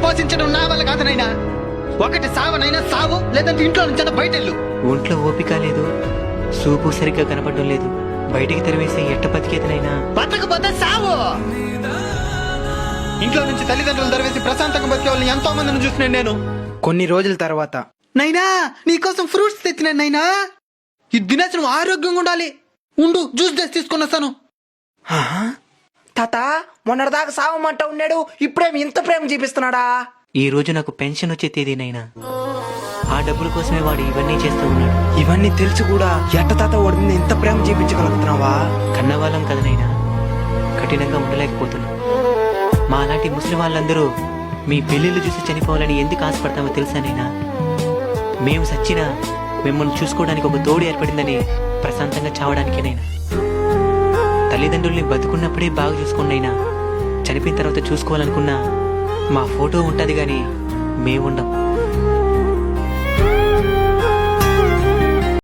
పోషించడం నా వల్ల కాదు నైనా. ఒకటి సావనైనా సావు, లేదంటే ఇంట్లో నుంచి బయటెళ్ళు. ఒంట్లో ఓపిక లేదు, సూపు సరిగ్గా కనపడడం లేదు. బయటికి తెరవేసి ఎట్ట బతికేతనైనా. బతకపోతే సావు. ఇంట్లో నుంచి తల్లిదండ్రులు తెరవేసి ప్రశాంతంగా బతికే వాళ్ళని ఎంతో మందిని చూసినాను నేను. కొన్ని రోజుల తర్వాత, నైనా నీకోసం ఫ్రూట్స్ తెచ్చినాను నైనా. ఈ దినేష్ నువ్వు ఆరోగ్యంగా ఉండాలి. ఉండు, జ్యూస్ చేసి తీసుకుని వస్తాను. తాత మొన్నటిదాకా సావమంట ఉన్నాడు, ఇప్పుడేమి ఇంత ప్రేమ చూపిస్తున్నాడా? ఈ రోజు నాకు పెన్షన్ వచ్చే తేదీనైనా. ఆ డబ్బుల కోసమే వాడు ఇవన్నీ చేస్తూ ఉన్నాడు. ఇవన్నీ తెలిసి కూడా ఎట్ట తాత వాడి మీద ఇంత ప్రేమ చూపించగలుగుతున్నావా? కన్నవాళ్ళం కదనైనా, కఠినంగా ఉండలేకపోతున్నా. మా అలాంటి ముస్లిం వాళ్ళందరూ మీ పెళ్లిళ్ళు చూసి చనిపోవాలని ఎందుకు ఆశపడతామో తెలుసానైనా. మేము సచ్చినా మిమ్మల్ని చూసుకోవడానికి ఒక తోడు ఏర్పడిందని ప్రశాంతంగా చావడానికేనైనా. తల్లిదండ్రుల్ని బతుకున్నప్పుడే బాగా చూసుకోండినైనా. చనిపోయిన తర్వాత చూసుకోవాలనుకున్నా మా ఫోటో ఉంటుంది కానీ మేముండం.